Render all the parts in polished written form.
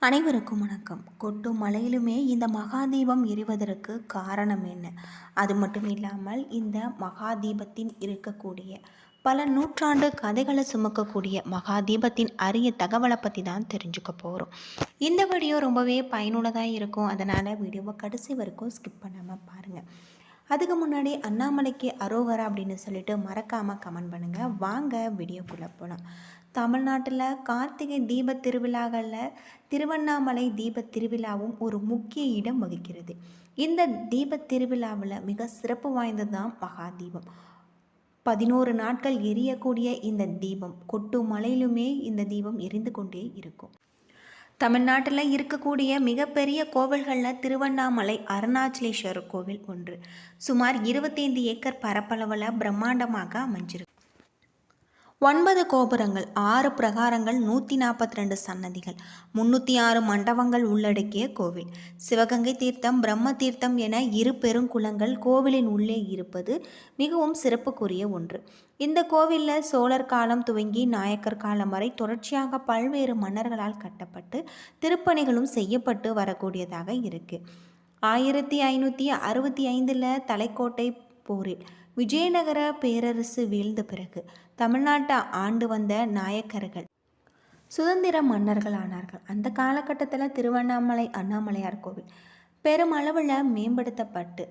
அனைவருக்கும் வணக்கம். கொட்டும் மலையிலுமே இந்த மகாதீபம் எரிவதற்கு காரணம் என்ன? அது மட்டும் இல்லாமல் இந்த மகாதீபத்தின் இருக்கக்கூடிய பல நூற்றாண்டு கதைகளை சுமக்கக்கூடிய மகாதீபத்தின் அரிய தகவலை பற்றி தான் தெரிஞ்சுக்க போகிறோம். இந்த வீடியோ ரொம்பவே பயனுள்ளதாக இருக்கும். அதனால் வீடியோவை கடைசி வரைக்கும் ஸ்கிப் பண்ணாமல் பாருங்கள். அதுக்கு முன்னாடி அண்ணாமலைக்கு அரோகரா அப்படின்னு சொல்லிட்டு மறக்காமல் கமெண்ட் பண்ணுங்கள். வாங்க வீடியோக்குள்ளே போகலாம். தமிழ்நாட்டில் கார்த்திகை தீப திருவிழாக்களில் திருவண்ணாமலை தீப திருவிழாவும் ஒரு முக்கிய இடம் வகிக்கிறது. இந்த தீப திருவிழாவில் மிக சிறப்பு வாய்ந்தது தான் மகாதீபம். 11 நாட்கள் எரியக்கூடிய இந்த தீபம் கொட்டு மலையிலுமே இந்த தீபம் எரிந்து கொண்டே இருக்கும். தமிழ்நாட்டில் இருக்கக்கூடிய மிகப்பெரிய கோவில்களில் திருவண்ணாமலை அருணாச்சலேஸ்வரர் கோவில் ஒன்று. சுமார் 25 ஏக்கர் பரப்பளவில் பிரம்மாண்டமாக அமைஞ்சிருக்கு. 9 கோபுரங்கள், 6 பிரகாரங்கள், 142 சன்னதிகள், 306 மண்டபங்கள் உள்ளடக்கிய கோவில். சிவகங்கை தீர்த்தம், பிரம்ம தீர்த்தம் என 2 பெருங்குளங்கள் கோவிலின் உள்ளே இருப்பது மிகவும் சிறப்புக்குரிய ஒன்று. இந்த கோவிலில் சோழர் காலம் துவங்கி நாயக்கர் காலம் வரை தொடர்ச்சியாக பல்வேறு மன்னர்களால் கட்டப்பட்டு திருப்பணிகளும் செய்யப்பட்டு வரக்கூடியதாக இருக்குது. 1565 தலைக்கோட்டை போரில் விஜயநகர பேரரசு வீழ்ந்த பிறகு தமிழ்நாட்டை ஆண்டு வந்த நாயக்கர்கள் சுதந்திர மன்னர்கள் ஆனார்கள். அந்த காலகட்டத்தில் திருவண்ணாமலை அண்ணாமலையார் கோவில் பெருமளவில் மேம்படுத்தப்பட்டு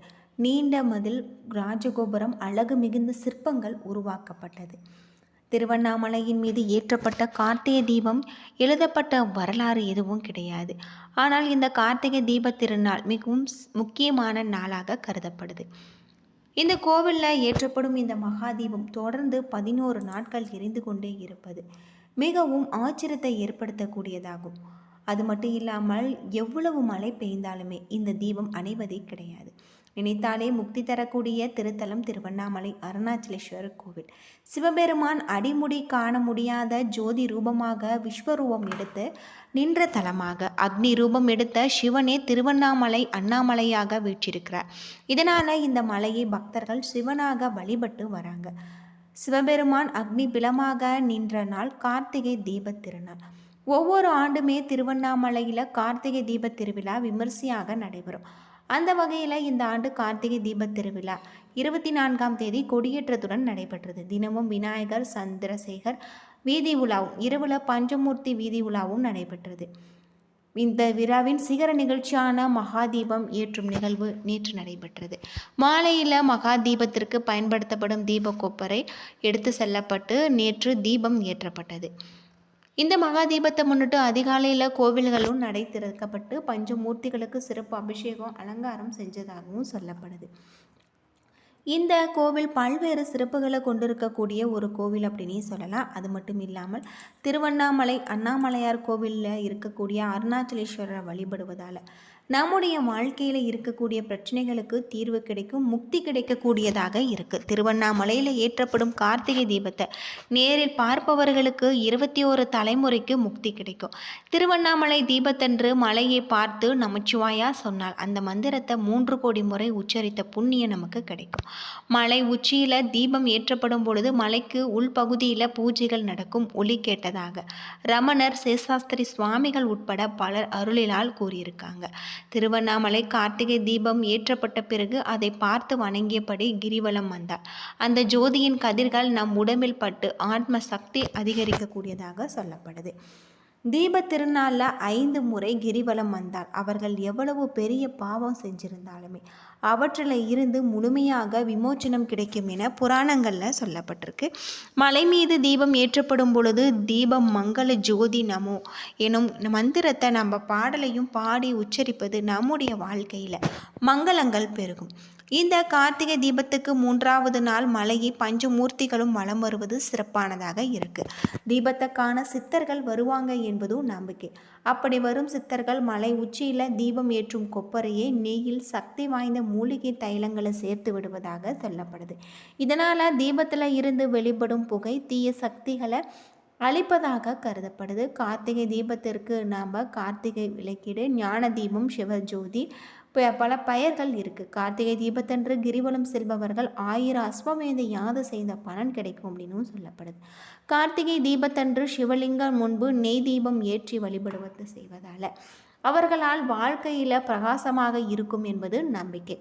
நீண்ட மதில், ராஜகோபுரம், அழகு மிகுந்த சிற்பங்கள் உருவாக்கப்பட்டது. திருவண்ணாமலையின் மீது ஏற்றப்பட்ட கார்த்திகை தீபம் எழுதப்பட்ட வரலாறு எதுவும் கிடையாது. ஆனால் இந்த கார்த்திகை தீப திருநாள் மிகவும் முக்கியமான நாளாக கருதப்படுது. இந்த கோவிலில் ஏற்றப்படும் இந்த மகாதீபம் தொடர்ந்து 11 நாட்கள் எரிந்து கொண்டே இருப்பது மிகவும் ஆச்சரியத்தை ஏற்படுத்தக்கூடியதாகும். அது மட்டும் இல்லாமல் எவ்வளவு மழை பெய்ந்தாலுமே இந்த தீபம் அணைவதே கிடையாது. நினைத்தாலே முக்தி தரக்கூடிய திருத்தலம் திருவண்ணாமலை அருணாச்சலேஸ்வரர் கோவில். சிவபெருமான் அடிமுடி காண முடியாத ஜோதி ரூபமாக விஸ்வரூபம் எடுத்து நின்ற தலமாக அக்னி ரூபம் எடுத்த சிவனே திருவண்ணாமலை அண்ணாமலையாக வீற்றிருக்கிறார். இதனால் இந்த மலையை பக்தர்கள் சிவனாக வழிபட்டு வராங்க. சிவபெருமான் அக்னி பிலமாக நின்ற நாள் கார்த்திகை தீப திருநாள். ஒவ்வொரு ஆண்டுமே திருவண்ணாமலையில் கார்த்திகை தீப திருவிழா விமர்சையாக நடைபெறும். அந்த வகையில் இந்த ஆண்டு கார்த்திகை தீப திருவிழா 24ஆம் தேதி கொடியேற்றத்துடன் நடைபெற்றது. தினமும் விநாயகர், சந்திரசேகர் வீதி உலாவும், இரவுல பஞ்சமூர்த்தி வீதி உலாவும் நடைபெற்றது. இந்த விழாவின் சிகர நிகழ்ச்சியான மகாதீபம் ஏற்றும் நிகழ்வு நேற்று நடைபெற்றது. மாலையில் மகாதீபத்திற்கு பயன்படுத்தப்படும் தீப கொப்பரை எடுத்து செல்லப்பட்டு நேற்று தீபம் ஏற்றப்பட்டது. இந்த மகாதீபத்தை முன்னிட்டு அதிகாலையில் கோவில்களும் நடை திறக்கப்பட்டு பஞ்சமூர்த்திகளுக்கு சிறப்பு அபிஷேகம், அலங்காரம் செஞ்சதாகவும் சொல்லப்படுது. இந்த கோவில் பல்வேறு சிறப்புகளை கொண்டிருக்கக்கூடிய ஒரு கோவில் அப்படின்னே சொல்லலாம். அது மட்டும் இல்லாமல் திருவண்ணாமலை அண்ணாமலையார் கோவிலில் இருக்கக்கூடிய அருணாச்சலேஸ்வரரை வழிபடுவதால் நம்முடைய வாழ்க்கையில் இருக்கக்கூடிய பிரச்சனைகளுக்கு தீர்வு கிடைக்கும், முக்தி கிடைக்கக்கூடியதாக இருக்குது. திருவண்ணாமலையில் ஏற்றப்படும் கார்த்திகை தீபத்தை நேரில் பார்ப்பவர்களுக்கு 21 தலைமுறைக்கு முக்தி கிடைக்கும். திருவண்ணாமலை தீபத்தன்று மலையை பார்த்து நமச்சிவாயா சொன்னால் அந்த மந்திரத்தை 3 கோடி முறை உச்சரித்த புண்ணியம் நமக்கு கிடைக்கும். மலை உச்சியில் தீபம் ஏற்றப்படும் பொழுது மலைக்கு உள்பகுதியில் பூஜைகள் நடக்கும் ஒலி கேட்டதாக ரமணர், சேஷாஸ்திரி சுவாமிகள் உட்பட பலர் அருளினால் கூறியிருக்காங்க. திருவண்ணாமலை கார்த்திகை தீபம் ஏற்றப்பட்ட பிறகு அதை பார்த்து வணங்கியபடி கிரிவலம் வந்தார். அந்த ஜோதியின் கதிர்கள் நம் உடம்பில் பட்டு ஆத்ம சக்தி அதிகரிக்கக்கூடியதாக சொல்லப்படுது. தீப திருநாளில் 5 முறை கிரிவலம் வந்தால் அவர்கள் எவ்வளவு பெரிய பாவம் செஞ்சிருந்தாலுமே அவற்றில் இருந்து முழுமையாக விமோச்சனம் கிடைக்கும் என புராணங்களில் சொல்லப்பட்டிருக்கு. மலை மீது தீபம் ஏற்றப்படும் பொழுது தீபம் மங்கள ஜோதி நமோ எனும் மந்திரத்தை நம்ம பாடலையும் பாடி உச்சரிப்பது நம்முடைய வாழ்க்கையில் மங்களங்கள் பெருகும். இந்த கார்த்திகை தீபத்துக்கு 3வது நாள் மலையை பஞ்சமூர்த்திகளும் வலம் வருவது சிறப்பானதாக இருக்குது. தீபத்தை காண சித்தர்கள் வருவாங்க என்பதும் நம்பிக்கை. அப்படி வரும் சித்தர்கள் மலை உச்சியில் தீபம் ஏற்றும் கொப்பரையை நெய்யில் சக்தி வாய்ந்த மூலிகை தைலங்களை சேர்த்து விடுவதாக சொல்லப்படுது. இதனால் தீபத்தில் இருந்து வெளிப்படும் புகை தீய சக்திகளை அழிப்பதாக கருதப்படுது. கார்த்திகை தீபத்திற்கு நாம் கார்த்திகை விளக்கீடு, ஞான தீபம், சிவஜோதி, பல பெயர்கள் இருக்குது. கார்த்திகை தீபத்தன்று கிரிவலம் செல்பவர்கள் 1000 அஸ்வமேத யாகம் செய்த பலன் கிடைக்கும் அப்படின்னும் சொல்லப்படுது. கார்த்திகை தீபத்தன்று சிவலிங்கம் முன்பு நெய் தீபம் ஏற்றி வழிபடுவது செய்வதால் அவர்களால் வாழ்க்கையில் பிரகாசமாக இருக்கும் என்பது நம்பிக்கை.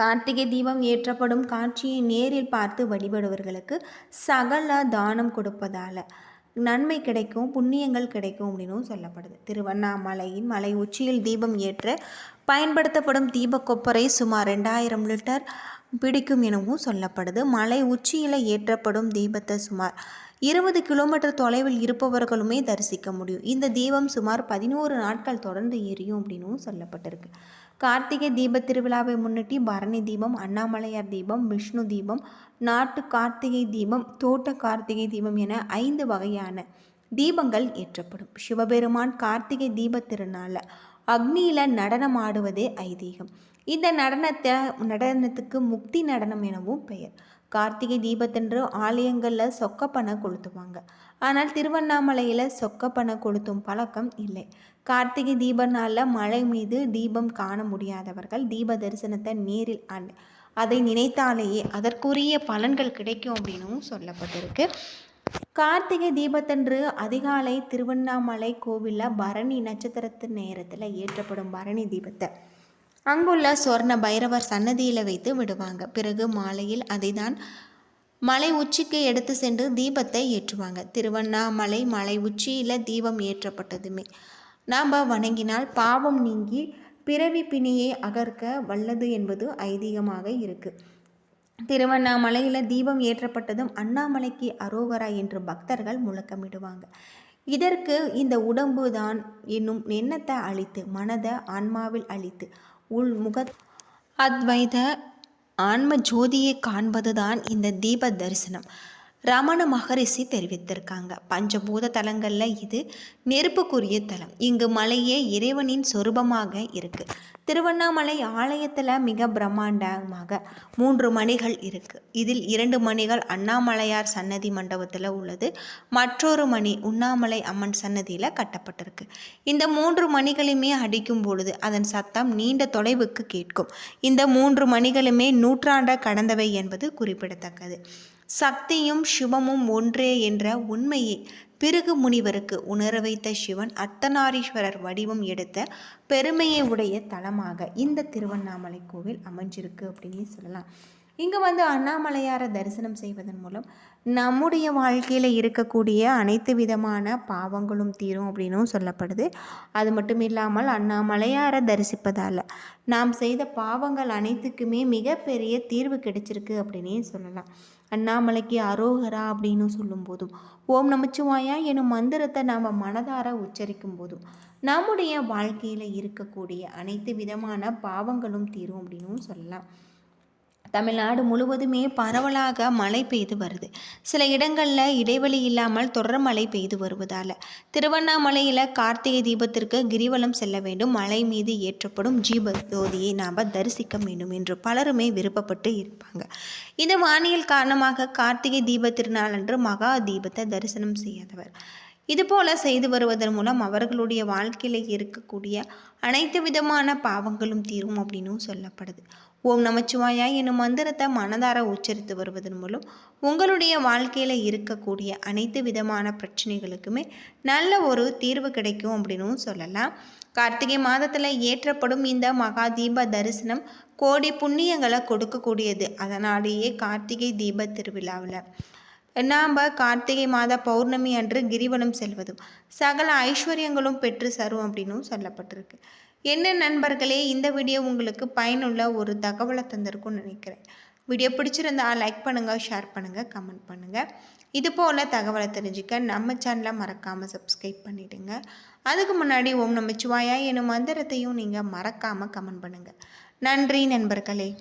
கார்த்திகை தீபம் ஏற்றப்படும் காட்சியை நேரில் பார்த்து வழிபடுவர்களுக்கு சகல தானம் கொடுப்பதால் நன்மை கிடைக்கும், புண்ணியங்கள் கிடைக்கும் அப்படின்னும் சொல்லப்படுது. திருவண்ணாமலையின் மலை உச்சியில் தீபம் ஏற்ற பயன்படுத்தப்படும் தீபக்கொப்பரை சுமார் 2000 லிட்டர் பிடிக்கும் எனவும் சொல்லப்படுது. மலை உச்சியில் ஏற்றப்படும் தீபத்தை சுமார் 20 கிலோமீட்டர் தொலைவில் இருப்பவர்களுமே தரிசிக்க முடியும். இந்த தீபம் சுமார் 11 நாட்கள் தொடர்ந்து எரியும் அப்படின்னும் சொல்லப்பட்டிருக்கு. கார்த்திகை தீப திருவிழாவை முன்னிட்டு பரணி தீபம், அண்ணாமலையார் தீபம், விஷ்ணு தீபம், நாட்டு கார்த்திகை தீபம், தோட்ட கார்த்திகை தீபம் என 5 வகையான தீபங்கள் ஏற்றப்படும். சிவபெருமான் கார்த்திகை தீப திருநாளில் அக்னியில் நடனம் ஆடுவதே ஐதீகம். இந்த நடனத்துக்கு முக்தி நடனம் எனவும் பெயர். கார்த்திகை தீபத்தன்று ஆலயங்களில் சொக்கப்பனை கொளுத்துவாங்க. ஆனால் திருவண்ணாமலையில் சொக்கப்பனை கொளுத்தும் பழக்கம் இல்லை. கார்த்திகை தீப நாளில் மலை மீது தீபம் காண முடியாதவர்கள் தீப தரிசனத்தை நேரில் அதை நினைத்தாலேயே அதற்குரிய பலன்கள் கிடைக்கும் அப்படின்னும் சொல்லப்பட்டிருக்கு. கார்த்திகை தீபத்தன்று அதிகாலை திருவண்ணாமலை கோவிலில் பரணி நட்சத்திரத்து நேரத்தில் ஏற்றப்படும் பரணி தீபத்தை அங்குள்ள சொர்ண பைரவர் சன்னதியில் வைத்து விடுவாங்க. பிறகு மாலையில் அதை தான் மலை உச்சிக்கு எடுத்து சென்று தீபத்தை ஏற்றுவாங்க. திருவண்ணாமலை மலை உச்சியில் தீபம் ஏற்றப்பட்டதுமே நாம் வணங்கினால் பாவம் நீங்கி பிறவி பிணியை அகற்க வல்லது என்பது ஐதீகமாக இருக்குது. திருவண்ணாமலையில் தீபம் ஏற்றப்பட்டதும் அண்ணாமலைக்கு அரோகரா என்று பக்தர்கள் முழக்கமிடுவாங்க. இதற்கு இந்த உடம்பு தான் என்னும் எண்ணத்தை அழித்து மனதை ஆன்மாவில் அழித்து உள்முக அத்வைத ஆன்ம ஜோதியை காண்பதுதான் இந்த தீப தரிசனம். ரமண மகரிஷி தெரிவித்திருக்காங்க. பஞ்சபூத தலங்களில் இது நெருப்புக்குரிய தலம். இங்கு மலையே இறைவனின் சொரூபமாக இருக்குது. திருவண்ணாமலை ஆலயத்தில் மிக பிரம்மாண்டமாக 3 மணிகள் இருக்குது. இதில் 2 மணிகள் அண்ணாமலையார் சன்னதி மண்டபத்தில் உள்ளது. மற்றொரு மணி உண்ணாமலை அம்மன் சன்னதியில் கட்டப்பட்டிருக்கு. இந்த 3 மணிகளுமே அடிக்கும் பொழுது அதன் சத்தம் நீண்ட தொலைவுக்கு கேட்கும். இந்த 3 மணிகளுமே நூற்றாண்டை கடந்தவை என்பது குறிப்பிடத்தக்கது. சக்தியும் சிவமும் ஒன்றே என்ற உண்மையை பிருகு முனிவருக்கு உணர வைத்த சிவன் அர்த்தநாரீஸ்வரர் வடிவம் எடுத்த பெருமையை உடைய தலமாக இந்த திருவண்ணாமலை கோவில் அமைஞ்சிருக்கு அப்படின்னு சொல்லலாம். இங்கே அண்ணாமலையாரை தரிசனம் செய்வதன் மூலம் நம்முடைய வாழ்க்கையில் இருக்கக்கூடிய அனைத்து விதமான பாவங்களும் தீரும் அப்படின்னும் சொல்லப்படுது. அது மட்டும் இல்லாமல் அண்ணாமலையாரை தரிசிப்பதால் நாம் செய்த பாவங்கள் அனைத்துக்குமே மிகப்பெரிய தீர்வு கிடைச்சிருக்கு அப்படின்னே சொல்லலாம். அண்ணாமலைக்கு அரோகரா அப்படின்னு சொல்லும் போதும் ஓம் நமச்சிவாயா எனும் மந்திரத்தை நாம் மனதார உச்சரிக்கும் போதும் நம்முடைய வாழ்க்கையில் இருக்கக்கூடிய அனைத்து விதமான பாவங்களும் தீரும் அப்படின்னும் சொல்லலாம். தமிழ்நாடு முழுவதுமே பரவலாக மழை பெய்து வருது. சில இடங்களில் இடைவெளி இல்லாமல் தொடர் மழை பெய்து வருவதால் திருவண்ணாமலையில் கார்த்திகை தீபத்திற்கு கிரிவலம் செல்ல வேண்டும். மலை மீது ஏற்றப்படும் ஜீப ஜோதியை நாம் தரிசிக்க வேண்டும் என்று பலருமே விருப்பப்பட்டு இருப்பாங்க. இந்த வானியல் காரணமாக கார்த்திகை தீப திருநாளன்று மகா தீபத்தை தரிசனம் செய்யாதவர் இதுபோல செய்து வருவதன் மூலம் அவர்களுடைய வாழ்க்கையில் இருக்கக்கூடிய அனைத்து விதமான பாவங்களும் தீரும் அப்படின்னு சொல்லப்படுது. ஓம் நமச்சிவாயா என்னும் மந்திரத்தை மனதார உச்சரித்து வருவதன் மூலம் உங்களுடைய வாழ்க்கையில் இருக்கக்கூடிய அனைத்து விதமான பிரச்சனைகளுக்குமே நல்ல ஒரு தீர்வு கிடைக்கும் அப்படின்னு சொல்லலாம். கார்த்திகை மாதத்தில் ஏற்றப்படும் இந்த மகா தீப தரிசனம் கோடி புண்ணியங்களை கொடுக்கக்கூடியது. அதனாலேயே கார்த்திகை தீப திருவிழாவில் நாம் கார்த்திகை மாத பௌர்ணமி அன்று கிரிவலம் செல்வதும் சகல ஐஸ்வர்யங்களும் பெற்று சரும் அப்படின்னும் சொல்லப்பட்டிருக்கு. என்ன நண்பர்களே, இந்த வீடியோ உங்களுக்கு பயனுள்ள ஒரு தகவலை தந்திருக்கும்னு நினைக்கிறேன். வீடியோ பிடிச்சிருந்தா லைக் பண்ணுங்கள், ஷேர் பண்ணுங்கள், கமெண்ட் பண்ணுங்கள். இது போல் தகவலை தெரிஞ்சுக்க நம்ம சேனலை மறக்காமல் சப்ஸ்கிரைப் பண்ணிவிடுங்க. அதுக்கு முன்னாடி ஓம் நமச்சிவாயா எனும் மந்திரத்தையும் நீங்கள் மறக்காமல் கமெண்ட் பண்ணுங்கள். நன்றி நண்பர்களே.